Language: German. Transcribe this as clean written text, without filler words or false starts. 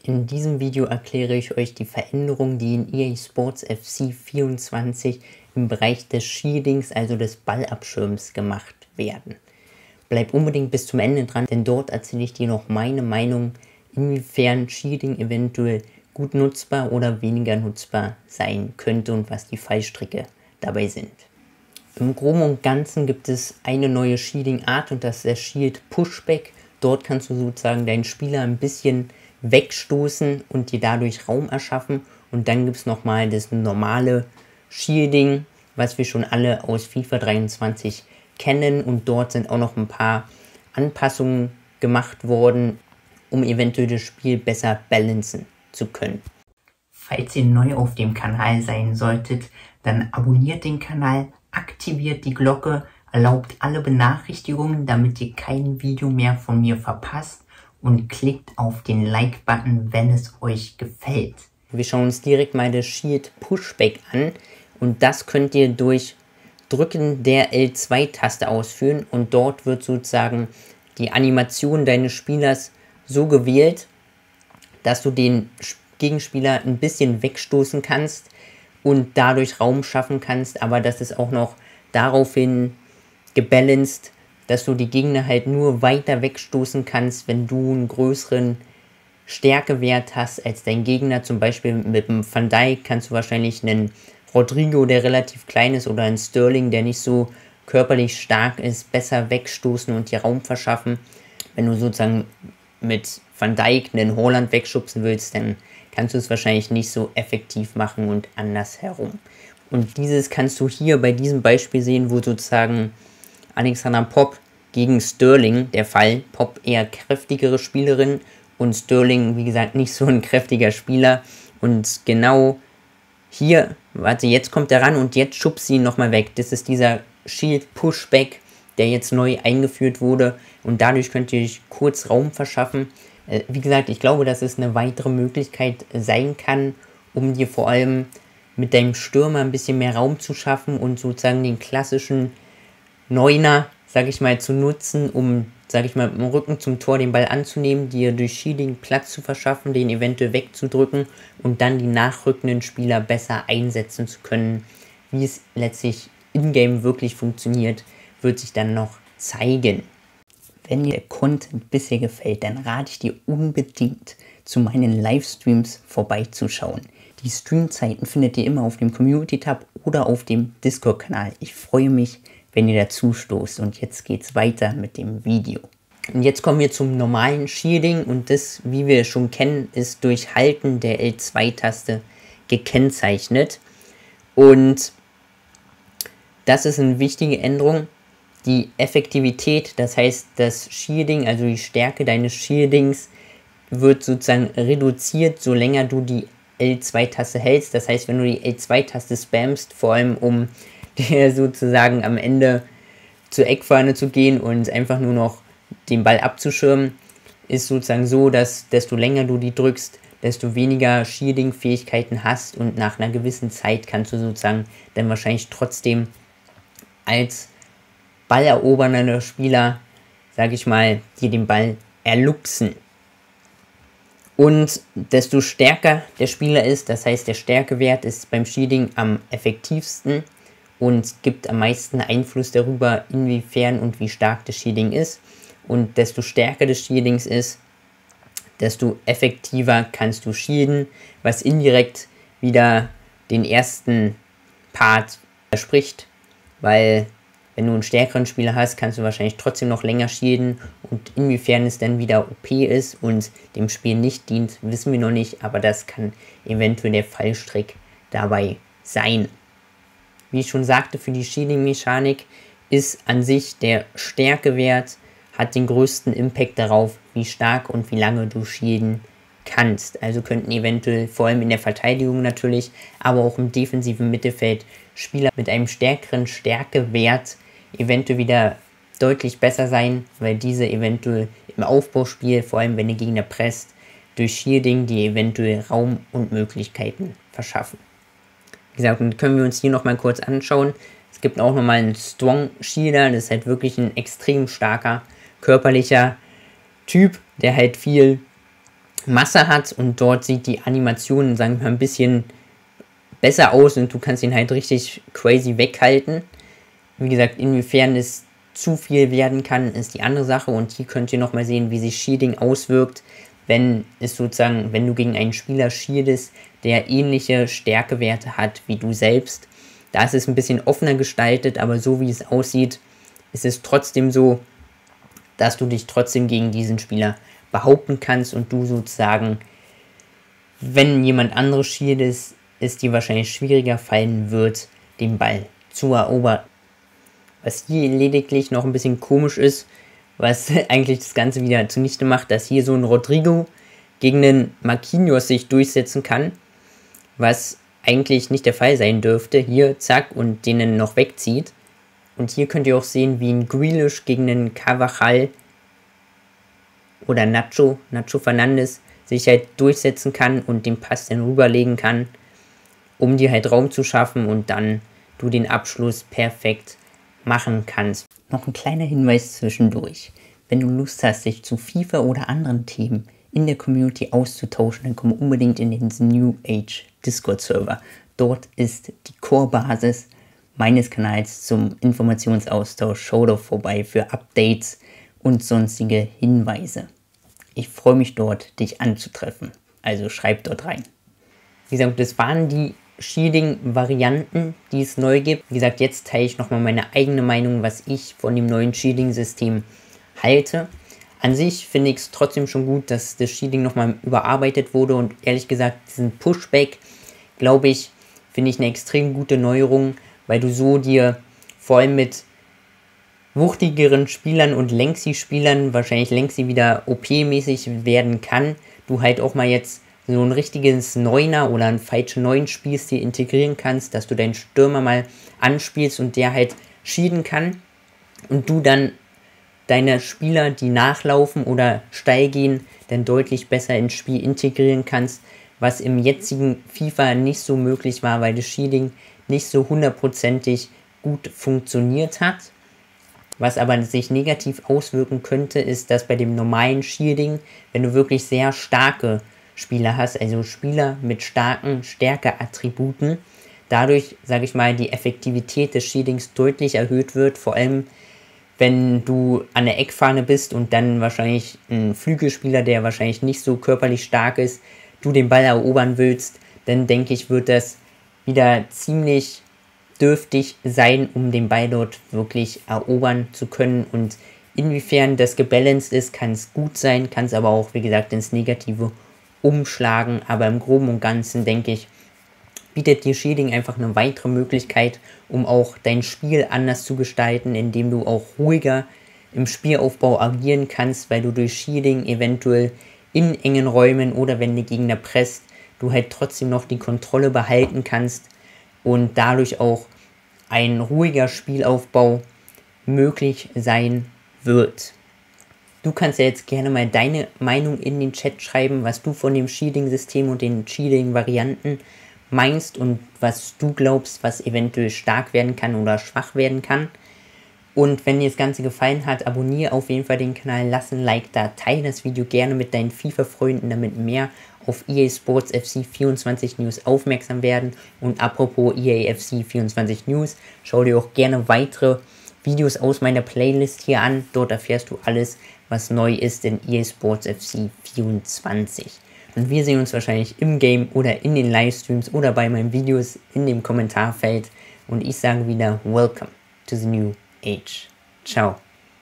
In diesem Video erkläre ich euch die Veränderungen, die in EA Sports FC 24 im Bereich des Shieldings, also des Ballabschirms, gemacht werden. Bleib unbedingt bis zum Ende dran, denn dort erzähle ich dir noch meine Meinung, inwiefern Shielding eventuell gut nutzbar oder weniger nutzbar sein könnte und was die Fallstricke dabei sind. Im Groben und Ganzen gibt es eine neue Shielding-Art und das ist der Shield Pushback. Dort kannst du sozusagen deinen Spieler ein bisschen wegstoßen und dir dadurch Raum erschaffen. Und dann gibt es nochmal das normale Shielding, was wir schon alle aus FIFA 23 kennen. Und dort sind auch noch ein paar Anpassungen gemacht worden, um eventuell das Spiel besser balancen zu können. Falls ihr neu auf dem Kanal sein solltet, dann abonniert den Kanal, aktiviert die Glocke, erlaubt alle Benachrichtigungen, damit ihr kein Video mehr von mir verpasst und klickt auf den Like-Button, wenn es euch gefällt. Wir schauen uns direkt mal das Shield Pushback an und das könnt ihr durch Drücken der L2-Taste ausführen und dort wird sozusagen die Animation deines Spielers so gewählt, dass du den Gegenspieler ein bisschen wegstoßen kannst und dadurch Raum schaffen kannst, aber das ist auch noch daraufhin gebalanced, dass du die Gegner halt nur weiter wegstoßen kannst, wenn du einen größeren Stärkewert hast als dein Gegner. Zum Beispiel mit dem Van Dijk kannst du wahrscheinlich einen Rodrigo, der relativ klein ist, oder einen Sterling, der nicht so körperlich stark ist, besser wegstoßen und dir Raum verschaffen. Wenn du sozusagen mit Van Dijk einen Haaland wegschubsen willst, dann kannst du es wahrscheinlich nicht so effektiv machen und andersherum. Und dieses kannst du hier bei diesem Beispiel sehen, wo sozusagen Alexander Popp gegen Sterling der Fall. Popp eher kräftigere Spielerin und Sterling, wie gesagt, nicht so ein kräftiger Spieler. Und genau hier, warte, jetzt kommt er ran und jetzt schubst sie ihn nochmal weg. Das ist dieser Shield Pushback, der jetzt neu eingeführt wurde. Und dadurch könnt ihr euch kurz Raum verschaffen. Wie gesagt, ich glaube, dass es eine weitere Möglichkeit sein kann, um dir vor allem mit deinem Stürmer ein bisschen mehr Raum zu schaffen und sozusagen den klassischen Neuner, sag ich mal, zu nutzen, um, sag ich mal, mit dem Rücken zum Tor den Ball anzunehmen, dir durch Shielding Platz zu verschaffen, den eventuell wegzudrücken und dann die nachrückenden Spieler besser einsetzen zu können. Wie es letztlich in-game wirklich funktioniert, wird sich dann noch zeigen. Wenn dir der Content bisher gefällt, dann rate ich dir unbedingt, zu meinen Livestreams vorbeizuschauen. Die Streamzeiten findet ihr immer auf dem Community-Tab oder auf dem Discord-Kanal. Ich freue mich, wenn ihr dazu stoßt. Und jetzt geht's weiter mit dem Video. Und jetzt kommen wir zum normalen Shielding und das, wie wir schon kennen, ist durch Halten der L2-Taste gekennzeichnet. Und das ist eine wichtige Änderung. Die Effektivität, das heißt das Shielding, also die Stärke deines Shieldings, wird sozusagen reduziert, so länger du die L2-Taste hältst. Das heißt, wenn du die L2-Taste spammst, vor allem um dir sozusagen am Ende zur Eckfahne zu gehen und einfach nur noch den Ball abzuschirmen, ist sozusagen so, dass desto länger du die drückst, desto weniger Shielding-Fähigkeiten hast und nach einer gewissen Zeit kannst du sozusagen dann wahrscheinlich trotzdem als ballerobernder Spieler, sage ich mal, dir den Ball erluchsen. Und desto stärker der Spieler ist, das heißt der Stärkewert ist beim Shielding am effektivsten und gibt am meisten Einfluss darüber, inwiefern und wie stark das Shielding ist. Und desto stärker das Shieldings ist, desto effektiver kannst du shielden, was indirekt wieder den ersten Part verspricht, weil wenn du einen stärkeren Spieler hast, kannst du wahrscheinlich trotzdem noch länger shielden und inwiefern es dann wieder OP ist und dem Spiel nicht dient, wissen wir noch nicht, aber das kann eventuell der Fallstrick dabei sein. Wie ich schon sagte, für die Shielding-Mechanik ist an sich der Stärkewert, hat den größten Impact darauf, wie stark und wie lange du shielden kannst. Also könnten eventuell, vor allem in der Verteidigung natürlich, aber auch im defensiven Mittelfeld, Spieler mit einem stärkeren Stärkewert eventuell wieder deutlich besser sein, weil diese eventuell im Aufbauspiel, vor allem wenn der Gegner presst, durch Shielding die eventuell Raum und Möglichkeiten verschaffen. Wie gesagt, und können wir uns hier nochmal kurz anschauen. Es gibt auch nochmal einen Strong Shielder, das ist halt wirklich ein extrem starker, körperlicher Typ, der halt viel Masse hat und dort sieht die Animation, sagen wir mal, ein bisschen besser aus und du kannst ihn halt richtig crazy weghalten. Wie gesagt, inwiefern es zu viel werden kann, ist die andere Sache und hier könnt ihr nochmal sehen, wie sich Shielding auswirkt, wenn du gegen einen Spieler shieldest, der ähnliche Stärkewerte hat wie du selbst. Da ist es ein bisschen offener gestaltet, aber so wie es aussieht, ist es trotzdem so, dass du dich trotzdem gegen diesen Spieler behaupten kannst und du sozusagen, wenn jemand anderes shieldest, es dir wahrscheinlich schwieriger fallen wird, den Ball zu erobern. Was hier lediglich noch ein bisschen komisch ist, was eigentlich das Ganze wieder zunichte macht, dass hier so ein Rodrigo gegen einen Marquinhos sich durchsetzen kann, was eigentlich nicht der Fall sein dürfte. Hier, zack, und den noch wegzieht. Und hier könnt ihr auch sehen, wie ein Grealish gegen einen Carvajal oder Nacho Fernandes sich halt durchsetzen kann und den Pass dann rüberlegen kann, um dir halt Raum zu schaffen und dann du den Abschluss perfekt machen kannst. Noch ein kleiner Hinweis zwischendurch. Wenn du Lust hast, dich zu FIFA oder anderen Themen in der Community auszutauschen, dann komm unbedingt in den New Age Discord-Server. Dort ist die Core-Basis meines Kanals zum Informationsaustausch. Schau doch vorbei für Updates und sonstige Hinweise. Ich freue mich dort, dich anzutreffen. Also schreib dort rein. Wie gesagt, das waren die Shielding-Varianten, die es neu gibt. Wie gesagt, jetzt teile ich nochmal meine eigene Meinung, was ich von dem neuen Shielding-System halte. An sich finde ich es trotzdem schon gut, dass das Shielding nochmal überarbeitet wurde und ehrlich gesagt, diesen Pushback, glaube ich, finde ich eine extrem gute Neuerung, weil du so dir vor allem mit wuchtigeren Spielern und Lengthy-Spielern, wahrscheinlich Lengthy wieder OP-mäßig werden kann, du halt auch mal jetzt so ein richtiges Neuner oder ein falsche Neun-Spielstil integrieren kannst, dass du deinen Stürmer mal anspielst und der halt schieden kann und du dann deine Spieler, die nachlaufen oder steil gehen, dann deutlich besser ins Spiel integrieren kannst, was im jetzigen FIFA nicht so möglich war, weil das Shielding nicht so hundertprozentig gut funktioniert hat. Was aber sich negativ auswirken könnte, ist, dass bei dem normalen Shielding, wenn du wirklich sehr starke Spieler hast, also Spieler mit starken Stärke-Attributen, dadurch, sage ich mal, die Effektivität des Shieldings deutlich erhöht wird, vor allem wenn du an der Eckfahne bist und dann wahrscheinlich ein Flügelspieler, der wahrscheinlich nicht so körperlich stark ist, du den Ball erobern willst, dann denke ich, wird das wieder ziemlich dürftig sein, um den Ball dort wirklich erobern zu können. Und inwiefern das gebalanced ist, kann es gut sein, kann es aber auch, wie gesagt, ins Negative umschlagen. Aber im Groben und Ganzen, denke ich, bietet dir Shielding einfach eine weitere Möglichkeit, um auch dein Spiel anders zu gestalten, indem du auch ruhiger im Spielaufbau agieren kannst, weil du durch Shielding eventuell in engen Räumen oder wenn der Gegner presst, du halt trotzdem noch die Kontrolle behalten kannst und dadurch auch ein ruhiger Spielaufbau möglich sein wird. Du kannst ja jetzt gerne mal deine Meinung in den Chat schreiben, was du von dem Shielding-System und den Shielding-Varianten meinst und was du glaubst, was eventuell stark werden kann oder schwach werden kann. Und wenn dir das Ganze gefallen hat, abonniere auf jeden Fall den Kanal, lass ein Like da, teile das Video gerne mit deinen FIFA-Freunden, damit mehr auf EA Sports FC 24 News aufmerksam werden. Und apropos EA FC 24 News, schau dir auch gerne weitere Videos aus meiner Playlist hier an. Dort erfährst du alles, was neu ist in EA Sports FC 24. Und wir sehen uns wahrscheinlich im Game oder in den Livestreams oder bei meinen Videos in dem Kommentarfeld. Und ich sage wieder, welcome to the new age. Ciao.